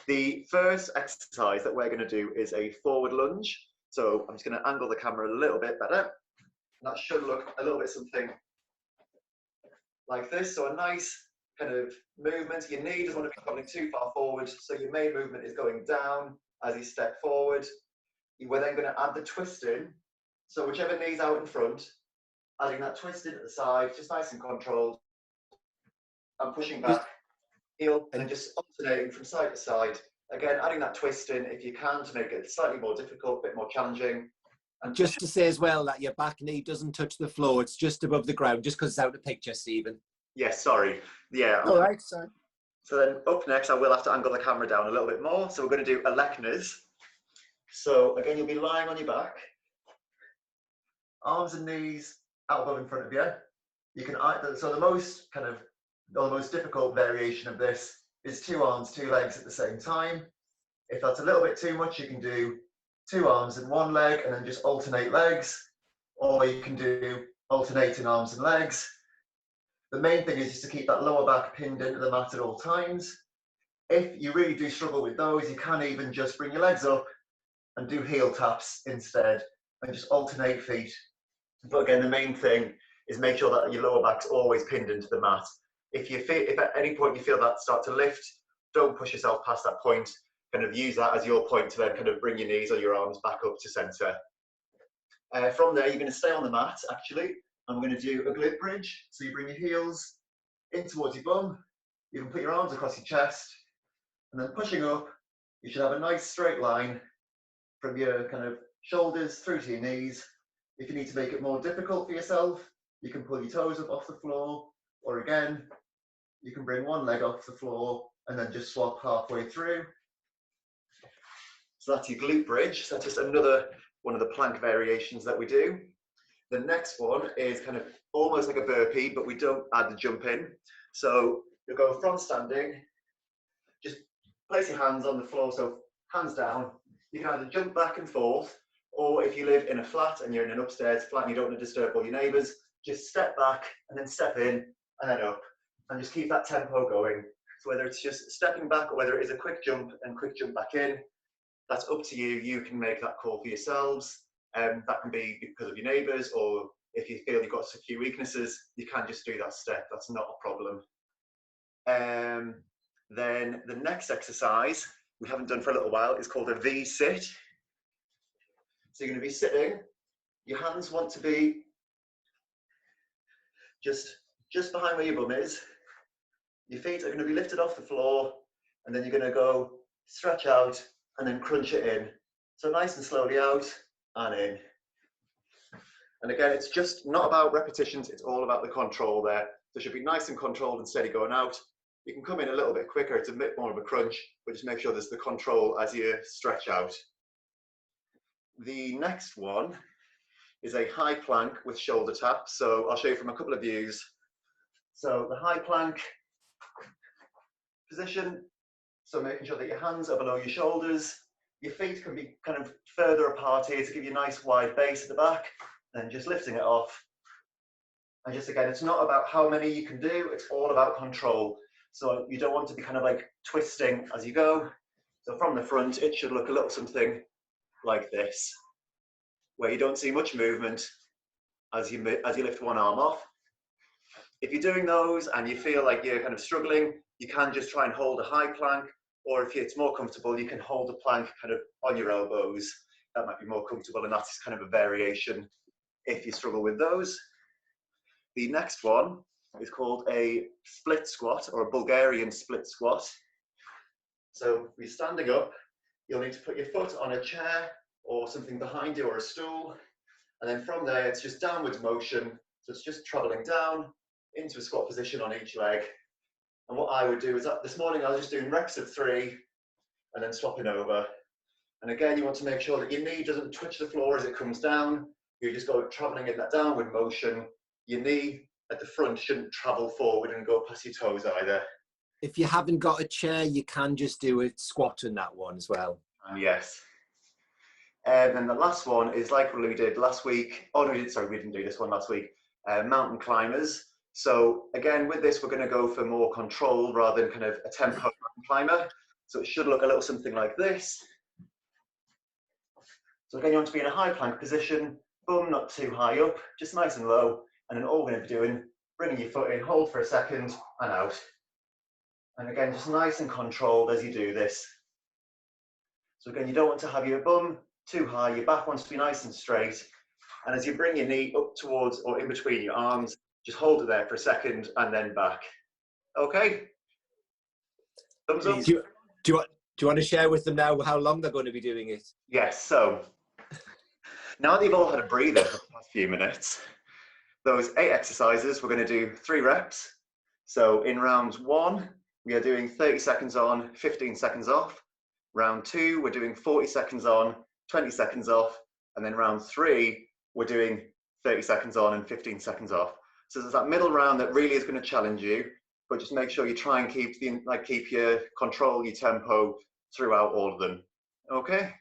The first exercise that we're going to do is a forward lunge. So I'm just going to angle the camera a little bit better. That should look a little bit something like this. So a nice kind of movement. Your knee doesn't want to be traveling too far forward. So your main movement is going down as you step forward. We're then going to add the twist in. So whichever knee's out in front, adding that twist in at the side, just nice and controlled. And pushing back, heel, and then just alternating from side to side. Again, adding that twist in if you can to make it slightly more difficult, a bit more challenging. And just to say as well that your back knee doesn't touch the floor, it's just above the ground, just because it's out of the picture, Stephen. Yes, sorry. Yeah. All right, sorry. So then up next, I will have to angle the camera down a little bit more. So we're going to do Aleknas. So again, you'll be lying on your back, arms and knees elbow in front of you. You can, so the most difficult variation of this is 2 arms, 2 legs at the same time. If that's a little bit too much, you can do 2 arms and 1 leg and then just alternate legs, or you can do alternating arms and legs. The main thing is just to keep that lower back pinned into the mat at all times. If you really do struggle with those, you can even just bring your legs up and do heel taps instead and just alternate feet. But again, the main thing is make sure that your lower back's always pinned into the mat. If at any point you feel that start to lift, don't push yourself past that point. Kind of use that as your point to then kind of bring your knees or your arms back up to center. From there, you're going to stay on the mat, actually. I'm going to do a glute bridge. So you bring your heels in towards your bum. You can put your arms across your chest. And then pushing up, you should have a nice straight line from your kind of shoulders through to your knees. If you need to make it more difficult for yourself, you can pull your toes up off the floor. Or again, you can bring 1 leg off the floor and then just swap halfway through. So that's your glute bridge. So that's just another one of the plank variations that we do. The next one is kind of almost like a burpee, but we don't add the jump in. So you'll go from standing, just place your hands on the floor, so hands down. You can either jump back and forth, or if you live in a flat and you're in an upstairs flat and you don't want to disturb all your neighbours, just step back and then step in and then up, and just keep that tempo going. So whether it's just stepping back or whether it is a quick jump and quick jump back in, that's up to you. You can make that call for yourselves. That can be because of your neighbours, or if you feel you've got a few weaknesses, you can just do that step. That's not a problem. Then the next exercise we haven't done for a little while is called a V-sit. So you're going to be sitting. Your hands want to be just behind where your bum is. Your feet are going to be lifted off the floor, and then you're going to go stretch out and then crunch it in. So nice and slowly out and in. And again, it's just not about repetitions, it's all about the control there. So it should be nice and controlled and steady going out. You can come in a little bit quicker, it's a bit more of a crunch, but just make sure there's the control as you stretch out. The next one is a high plank with shoulder tap. So I'll show you from a couple of views. So the high plank position, so making sure that your hands are below your shoulders. Your feet can be kind of further apart here to give you a nice wide base at the back, and just lifting it off. And just again, it's not about how many you can do, it's all about control. So you don't want to be kind of like twisting as you go. So from the front, it should look a little something like this, where you don't see much movement as you lift one arm off. If you're doing those and you feel like you're kind of struggling, you can just try and hold a high plank, or if it's more comfortable, you can hold the plank kind of on your elbows. That might be more comfortable, and that's kind of a variation if you struggle with those. The next one is called a split squat, or a Bulgarian split squat. So if you're standing up, you'll need to put your foot on a chair or something behind you, or a stool. And then from there, it's just downwards motion. So it's just traveling down into a squat position on each leg. And what I would do is that this morning I was just doing reps of 3 and then swapping over. And again, you want to make sure that your knee doesn't touch the floor as it comes down. You just go traveling in that downward motion. Your knee at the front shouldn't travel forward and go past your toes either. If you haven't got a chair, you can just do a squat in that one as well. Yes. And then the last one is like what we did last week. Oh no, we didn't do this one last week. Mountain climbers. So again, with this, we're going to go for more control rather than kind of a tempo mountain climber. So it should look a little something like this. So again, you want to be in a high plank position, bum not too high up, just nice and low. And then all we're going to be doing, bringing your foot in, hold for a second and out. And again, just nice and controlled as you do this. So again, you don't want to have your bum too high, your back wants to be nice and straight. And as you bring your knee up towards or in between your arms, just hold it there for a second and then back. Okay? Thumbs up? Do you want to share with them now how long they're going to be doing it? Yes, so now that you've all had a breather for the past few minutes, those 8 exercises, we're going to do 3 reps. So in round 1, we are doing 30 seconds on, 15 seconds off. Round 2, we're doing 40 seconds on, 20 seconds off. And then round 3, we're doing 30 seconds on and 15 seconds off. So there's that middle round that really is going to challenge you, but just make sure you try and keep your control, your tempo throughout all of them. Okay?